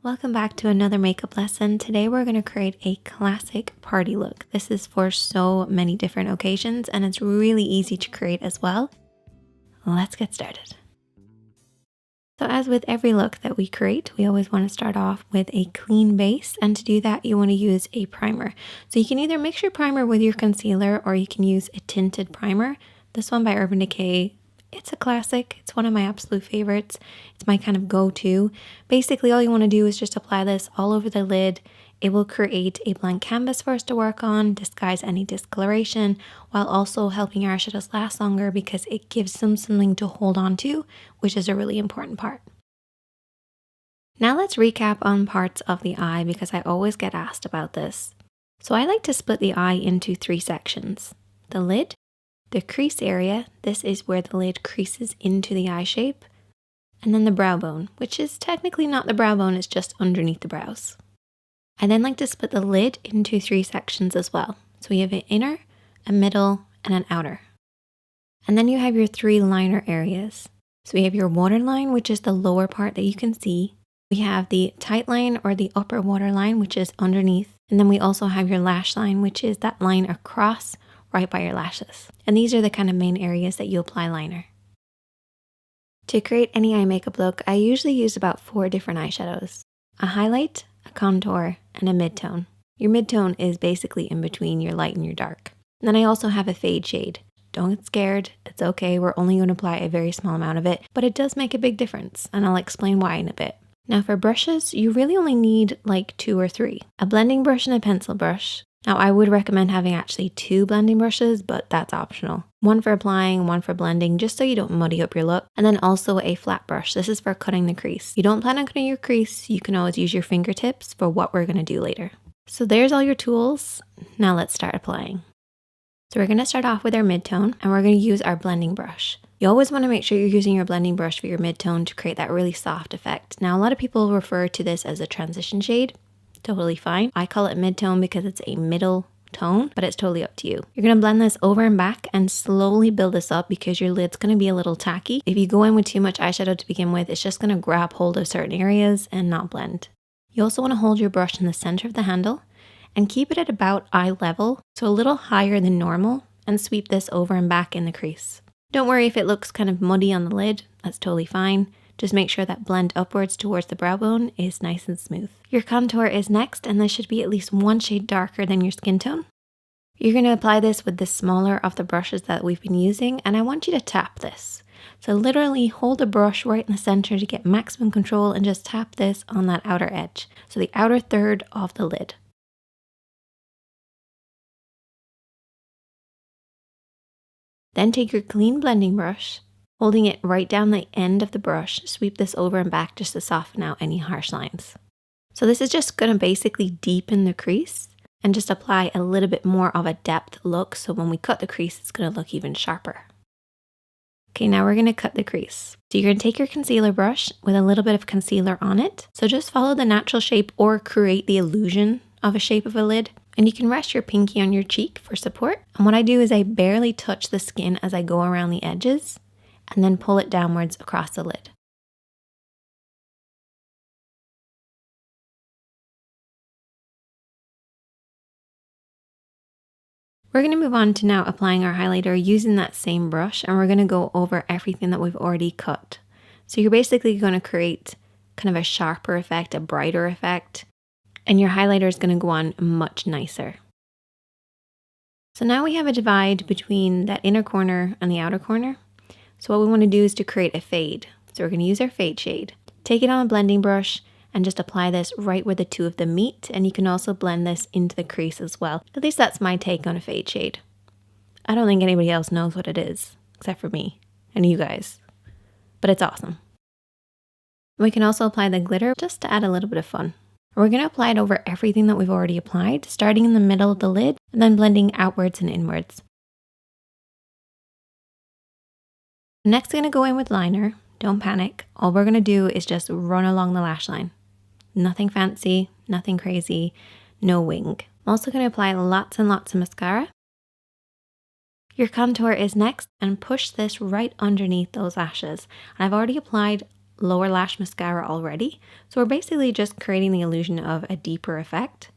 Welcome back to another makeup lesson. Today we're going to create a classic party look. This is for so many different occasions and it's really easy to create as well. Let's get started. So as with every look that we create, we always want to start off with a clean base, and to do that you want to use a primer. So you can either mix your primer with your concealer or you can use a tinted primer. This one by Urban Decay, it's a classic. It's one of my absolute favorites. It's my kind of go-to. Basically, all you want to do is just apply this all over the lid. It will create a blank canvas for us to work on, disguise any discoloration, while also helping our eyeshadows last longer because it gives them something to hold on to, which is a really important part. Now let's recap on parts of the eye because I always get asked about this. So I like to split the eye into 3 sections. The lid, the crease area, this is where the lid creases into the eye shape, and then the brow bone, which is technically not the brow bone, it's just underneath the brows. I then like to split the lid into 3 sections as well. So we have an inner, a middle, and an outer. And then you have your 3 liner areas. So we have your waterline, which is the lower part that you can see. We have the tight line or the upper waterline, which is underneath. And then we also have your lash line, which is that line across right by your lashes. And these are the kind of main areas that you apply liner. To create any eye makeup look, I usually use about 4 different eyeshadows. A highlight, a contour, and a mid-tone. Your mid-tone is basically in between your light and your dark. And then I also have a fade shade. Don't get scared, it's okay, we're only going to apply a very small amount of it, but it does make a big difference, and I'll explain why in a bit. Now for brushes, you really only need like 2 or 3. A blending brush and a pencil brush. Now I would recommend having actually 2 blending brushes, but that's optional. One for applying, one for blending, just so you don't muddy up your look. And then also a flat brush. This is for cutting the crease. You don't plan on cutting your crease, you can always use your fingertips for what we're going to do later. So there's all your tools. Now let's start applying. So we're going to start off with our mid-tone and we're going to use our blending brush. You always want to make sure you're using your blending brush for your mid-tone to create that really soft effect. Now a lot of people refer to this as a transition shade. Totally fine. I call it mid-tone because it's a middle tone, but it's totally up to you. You're going to blend this over and back and slowly build this up because your lid's going to be a little tacky. If you go in with too much eyeshadow to begin with, it's just going to grab hold of certain areas and not blend. You also want to hold your brush in the center of the handle and keep it at about eye level, so a little higher than normal, and sweep this over and back in the crease. Don't worry if it looks kind of muddy on the lid, that's totally fine. Just make sure that blend upwards towards the brow bone is nice and smooth. Your contour is next, and this should be at least 1 shade darker than your skin tone. You're going to apply this with the smaller of the brushes that we've been using, and I want you to tap this. So literally hold the brush right in the center to get maximum control and just tap this on that outer edge. So the outer third of the lid. Then take your clean blending brush, holding it right down the end of the brush, sweep this over and back just to soften out any harsh lines. So this is just going to basically deepen the crease and just apply a little bit more of a depth look, so when we cut the crease it's going to look even sharper. Okay, now we're going to cut the crease. So you're going to take your concealer brush with a little bit of concealer on it. So just follow the natural shape or create the illusion of a shape of a lid. And you can rest your pinky on your cheek for support. And what I do is I barely touch the skin as I go around the edges and then pull it downwards across the lid. We're going to move on to now applying our highlighter using that same brush, and we're going to go over everything that we've already cut. So you're basically going to create kind of a sharper effect, a brighter effect, and your highlighter is going to go on much nicer. So now we have a divide between that inner corner and the outer corner. So what we want to do is to create a fade. So we're going to use our fade shade. Take it on a blending brush and just apply this right where the 2 of them meet, and you can also blend this into the crease as well. At least that's my take on a fade shade. I don't think anybody else knows what it is, except for me and you guys, but it's awesome. We can also apply the glitter just to add a little bit of fun. We're going to apply it over everything that we've already applied, starting in the middle of the lid and then blending outwards and inwards. Next, I'm going to go in with liner. Don't panic. All we're going to do is just run along the lash line. Nothing fancy, nothing crazy, no wing. I'm also going to apply lots and lots of mascara. Your contour is next, and push this right underneath those lashes. And I've already applied lower lash mascara already. So we're basically just creating the illusion of a deeper effect.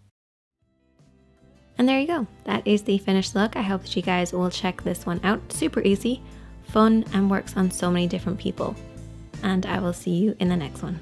And there you go. That is the finished look. I hope that you guys will check this one out. Super easy, fun, and works on so many different people. And I will see you in the next one.